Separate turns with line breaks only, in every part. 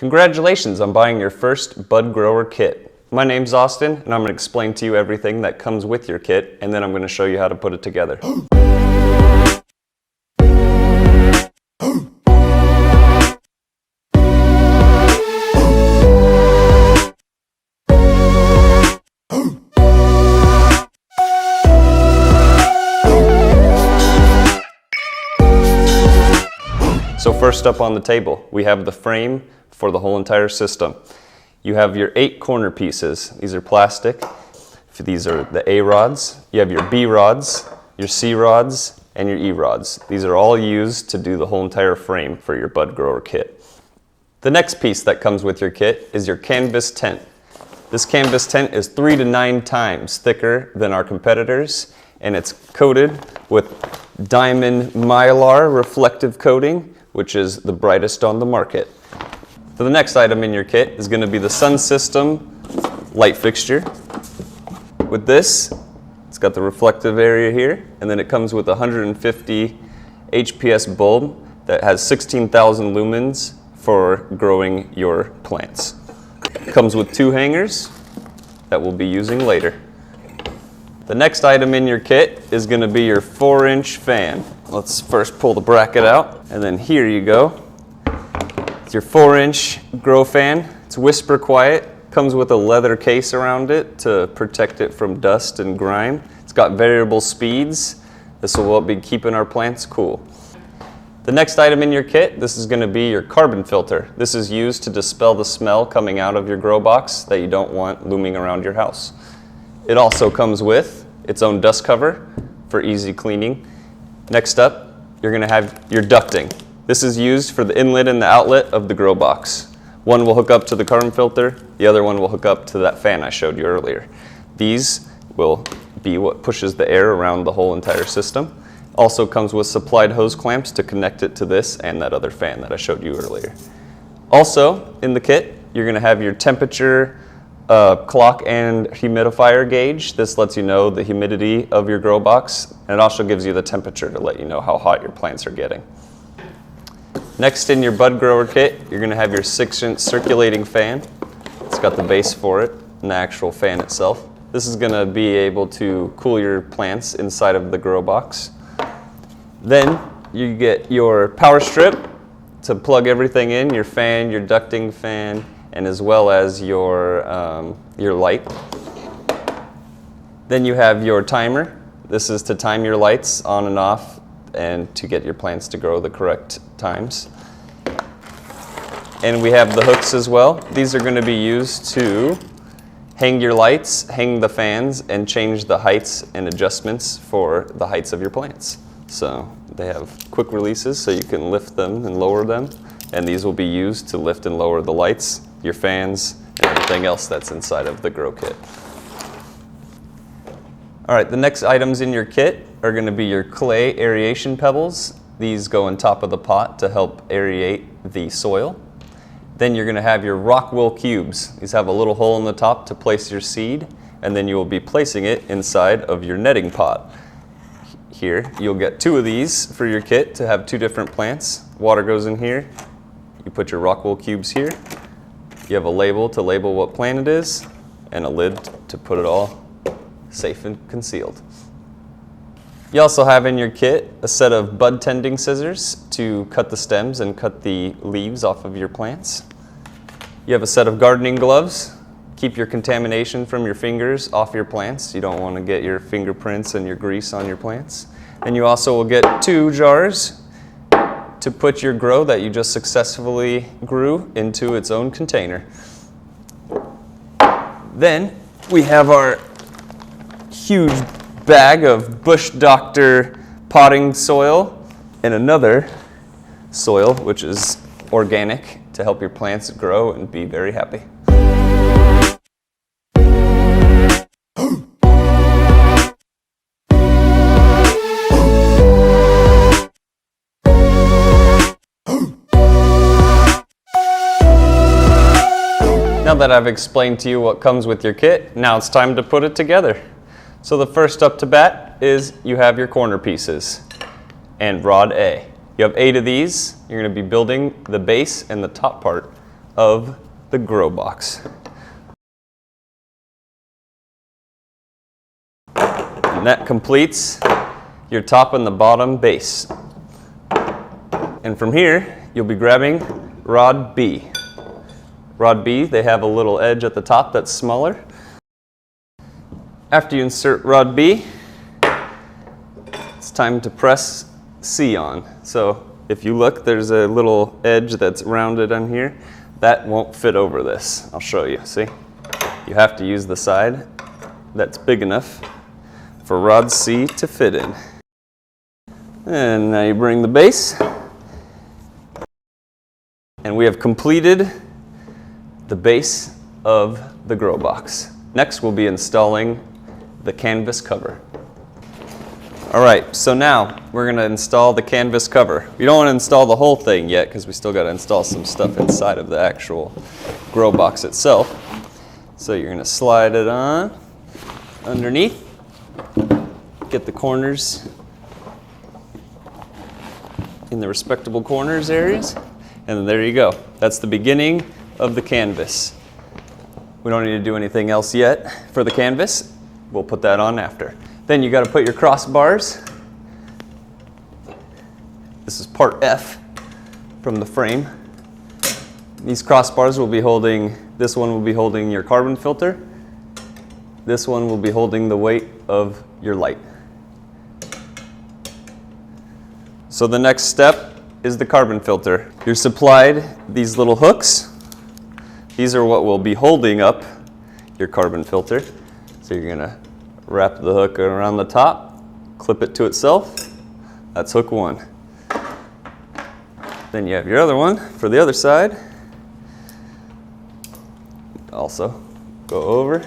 Congratulations on buying your first bud grower kit. My name's Austin, and I'm going to explain to you everything that comes with your kit, and then I'm going to show you how to put it together. So first up on the table, we have the frame for the whole entire system. You have your 8 corner pieces. These are plastic. These are the A rods. You have your B rods, your C rods, and your E rods. These are all used to do the whole entire frame for your bud grower kit. The next piece that comes with your kit is your canvas tent. This canvas tent is 3 to 9 times thicker than our competitors, and it's coated with diamond mylar reflective coating, which is the brightest on the market. So the next item in your kit is going to be the sun system light fixture. With this, it's got the reflective area here, and then it comes with a 150 HPS bulb that has 16,000 lumens for growing your plants. It comes with 2 hangers that we'll be using later. The next item in your kit is going to be your 4-inch fan. Let's first pull the bracket out, and then here you go. It's your 4-inch grow fan. It's whisper quiet. Comes with a leather case around it to protect it from dust and grime. It's got variable speeds. This will be keeping our plants cool. The next item in your kit, this is going to be your carbon filter. This is used to dispel the smell coming out of your grow box that you don't want looming around your house. It also comes with its own dust cover for easy cleaning. Next up, you're going to have your ducting. This is used for the inlet and the outlet of the grow box. One will hook up to the carbon filter, the other one will hook up to that fan I showed you earlier. These will be what pushes the air around the whole entire system. Also comes with supplied hose clamps to connect it to this and that other fan that I showed you earlier. Also in the kit, you're going to have your temperature clock and humidifier gauge. This lets you know the humidity of your grow box, and it also gives you the temperature to let you know how hot your plants are getting. Next in your bud grower kit, you're going to have your 6-inch circulating fan. It's got the base for it and the actual fan itself. This is going to be able to cool your plants inside of the grow box. Then you get your power strip to plug everything in, your fan, your ducting fan, and as well as your light. Then you have your timer. This is to time your lights on and off and to get your plants to grow the correct times. And we have the hooks as well. These are going to be used to hang your lights, hang the fans, and change the heights and adjustments for the heights of your plants. So they have quick releases so you can lift them and lower them, and these will be used to lift and lower the lights, your fans, and everything else that's inside of the grow kit. All right, the next items in your kit are going to be your clay aeration pebbles. These go on top of the pot to help aerate the soil. Then you're going to have your rock wool cubes. These have a little hole in the top to place your seed, and then you will be placing it inside of your netting pot. Here, you'll get 2 of these for your kit to have 2 different plants. Water goes in here. You put your rock wool cubes here. You have a label to label what plant it is, and a lid to put it all safe and concealed. You also have in your kit a set of bud tending scissors to cut the stems and cut the leaves off of your plants. You have a set of gardening gloves. Keep your contamination from your fingers off your plants. You don't want to get your fingerprints and your grease on your plants. And you also will get 2 jars to put your grow that you just successfully grew into its own container. Then we have our huge bag of Bush Doctor potting soil and another soil which is organic to help your plants grow and be very happy. Now that I've explained to you what comes with your kit, now it's time to put it together. So the first up to bat is you have your corner pieces and rod A. You have 8 of these. You're going to be building the base and the top part of the grow box. And that completes your top and the bottom base. And from here, you'll be grabbing rod B. Rod B, they have a little edge at the top that's smaller. After you insert rod B, it's time to press C on. So if you look, there's a little edge that's rounded on here. That won't fit over this. I'll show you, see? You have to use the side that's big enough for rod C to fit in. And now you bring the base. And we have completed the base of the grow box. Next, we'll be installing the canvas cover. All right, so now we're gonna install the canvas cover. We don't wanna install the whole thing yet because we still gotta install some stuff inside of the actual grow box itself. So you're gonna slide it on underneath, get the corners in the respectable corners areas, and then there you go. That's the beginning of the canvas. We don't need to do anything else yet for the canvas. We'll put that on after. Then you got to put your crossbars. This is part F from the frame. These crossbars will be holding, this one will be holding your carbon filter. This one will be holding the weight of your light. So the next step is the carbon filter. You're supplied these little hooks. These are what will be holding up your carbon filter. So you're gonna wrap the hook around the top, clip it to itself. That's hook one. Then you have your other one for the other side. Also go over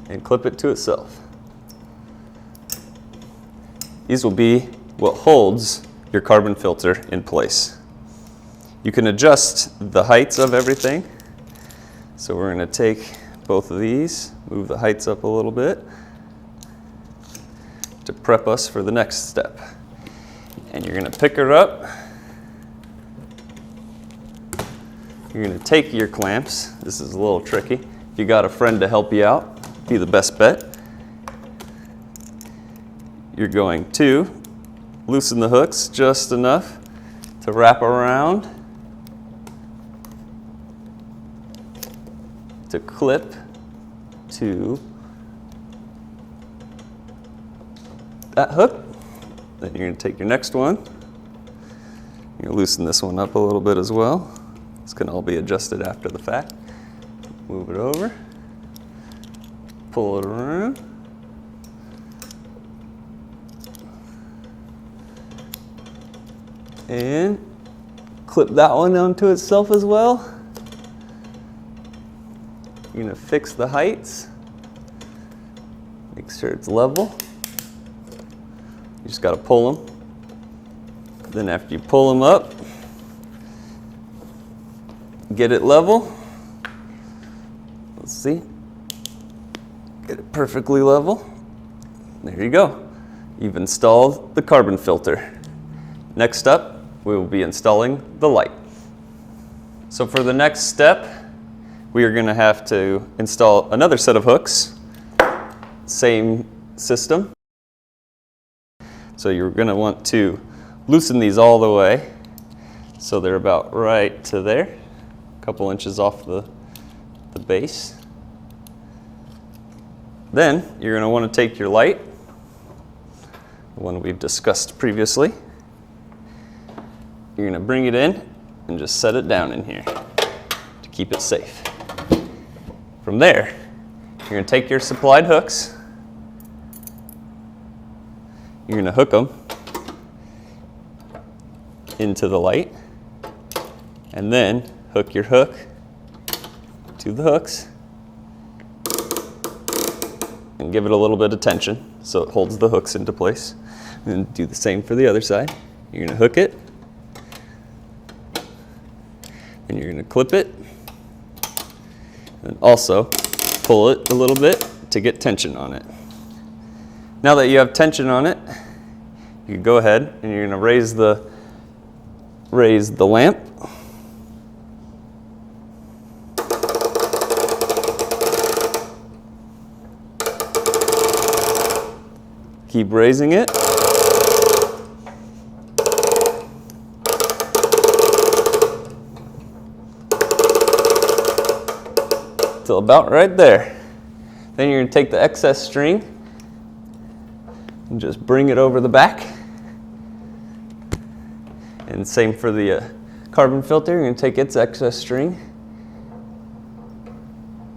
and clip it to itself. These will be what holds your carbon filter in place. You can adjust the heights of everything. So we're going to take both of these, move the heights up a little bit to prep us for the next step. And you're going to pick her up. You're going to take your clamps. This is a little tricky. If you got a friend to help you out, be the best bet. You're going to loosen the hooks just enough to wrap around, to clip to that hook. Then you're going to take your next one. You're going to loosen this one up a little bit as well. This can all be adjusted after the fact. Move it over, pull it around. And clip that one onto itself as well. You're going to fix the heights. Make sure it's level. You just got to pull them. Then after you pull them up, get it level. Let's see. Get it perfectly level. There you go. You've installed the carbon filter. Next up, we will be installing the light. So for the next step, we are going to have to install another set of hooks. Same system. So you're going to want to loosen these all the way so they're about right to there, a couple inches off the base. Then you're going to want to take your light, the one we've discussed previously. You're going to bring it in and just set it down in here to keep it safe. From there, you're going to take your supplied hooks. You're going to hook them into the light and then hook your hook to the hooks and give it a little bit of tension so it holds the hooks into place. And do the same for the other side. You're going to hook it. And you're going to clip it and also pull it a little bit to get tension on it. Now that you have tension on it, you can go ahead and you're going to raise the lamp Keep raising it. Till about right there. Then you're gonna take the excess string and just bring it over the back. And same for the carbon filter. You're gonna take its excess string,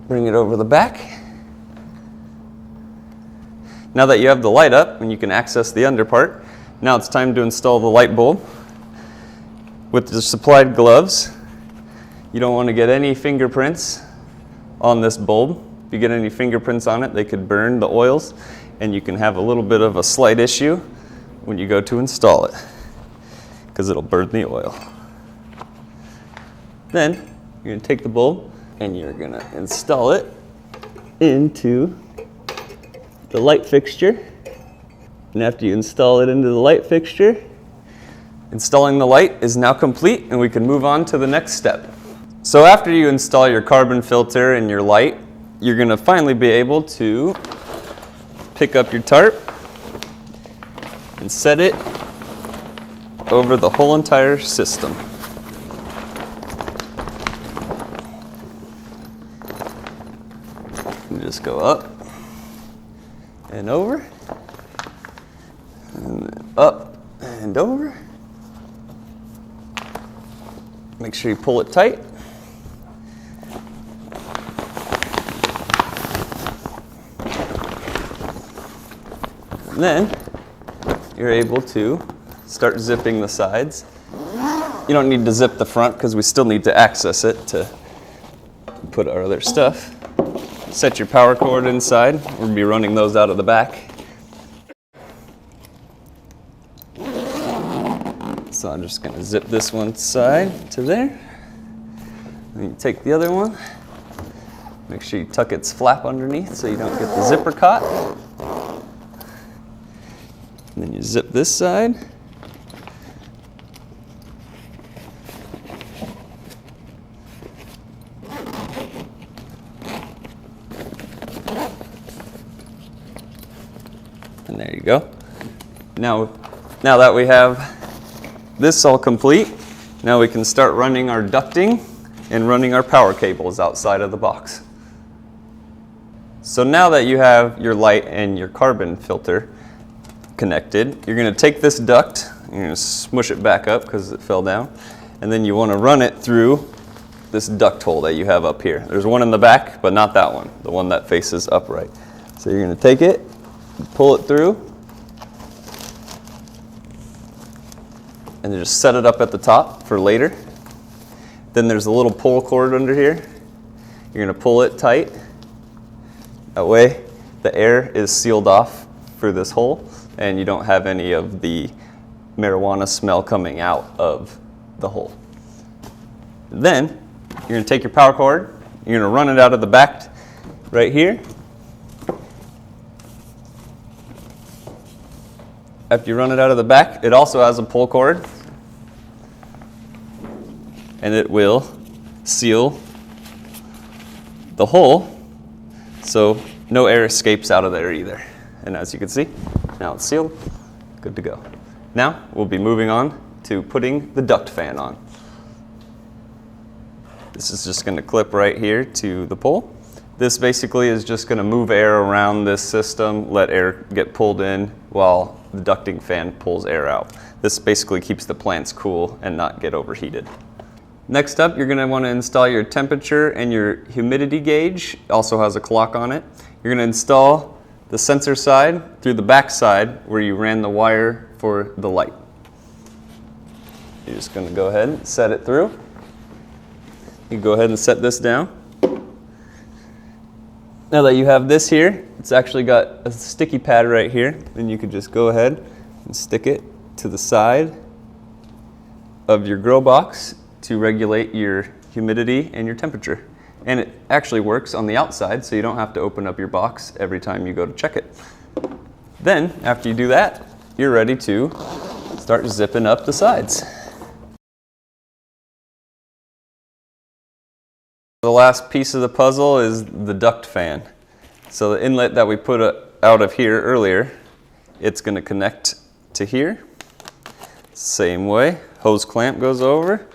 bring it over the back. Now that you have the light up and you can access the under part, now it's time to install the light bulb. With the supplied gloves, you don't want to get any fingerprints on this bulb. If you get any fingerprints on it, they could burn the oils, and you can have a little bit of a slight issue when you go to install it, because it'll burn the oil. Then you're going to take the bulb and you're going to install it into the light fixture. And after you install it into the light fixture, installing the light is now complete, and we can move on to the next step. So after you install your carbon filter and your light, you're going to finally be able to pick up your tarp and set it over the whole entire system. You just go up and over, and then up and over. Make sure you pull it tight. And then you're able to start zipping the sides. You don't need to zip the front because we still need to access it to put our other stuff. Set your power cord inside. We'll be running those out of the back. So I'm just going to zip this one side to there. Then you take the other one. Make sure you tuck its flap underneath so you don't get the zipper caught. And then you zip this side. And there you go. Now that we have this all complete, now we can start running our ducting and running our power cables outside of the box. So now that you have your light and your carbon filter connected, you're going to take this duct, you're going to smush it back up because it fell down, and then you want to run it through this duct hole that you have up here. There's one in the back, but not that one, the one that faces upright. So you're going to take it, pull it through, and then just set it up at the top for later. Then there's a little pull cord under here. You're going to pull it tight. That way the air is sealed off through this hole and you don't have any of the marijuana smell coming out of the hole. Then you're going to take your power cord, you're going to run it out of the back right here. After you run it out of the back, it also has a pull cord, and it will seal the hole so no air escapes out of there either. And as you can see, now it's sealed, good to go. Now we'll be moving on to putting the duct fan on. This is just going to clip right here to the pole. This basically is just going to move air around this system, let air get pulled in while the ducting fan pulls air out. This basically keeps the plants cool and not get overheated. Next up, you're going to want to install your temperature and your humidity gauge. It also has a clock on it. You're going to install the sensor side through the back side where you ran the wire for the light. You're just going to go ahead and set it through. You go ahead and set this down. Now that you have this here, it's actually got a sticky pad right here, and you could just go ahead and stick it to the side of your grow box to regulate your humidity and your temperature. And it actually works on the outside, so you don't have to open up your box every time you go to check it. Then, after you do that, you're ready to start zipping up the sides. The last piece of the puzzle is the duct fan. So the inlet that we put out of here earlier it's going to connect to here. Same way, hose clamp goes over.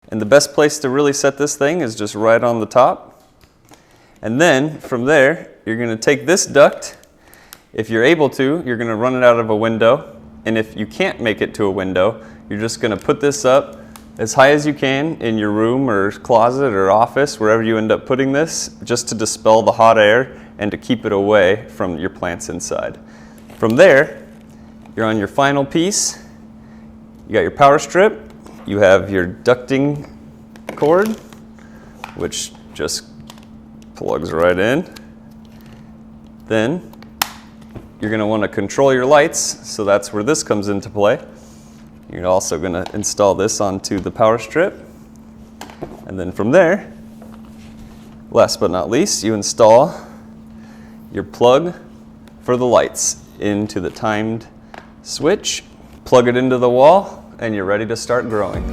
And the best place to really set this thing is just right on the top. And then from there, you're going to take this duct. If you're able to, you're going to run it out of a window. And if you can't make it to a window, you're just going to put this up as high as you can in your room or closet or office, wherever you end up putting this, just to dispel the hot air and to keep it away from your plants inside. From there, you're on your final piece. You got your power strip. You have your ducting cord, which just plugs right in. Then you're going to want to control your lights, so that's where this comes into play. You're also going to install this onto the power strip. And then from there, last but not least, you install your plug for the lights into the timed switch, plug it into the wall, and you're ready to start growing.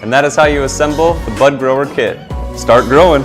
And that is how you assemble the Bud Grower Kit. Start growing.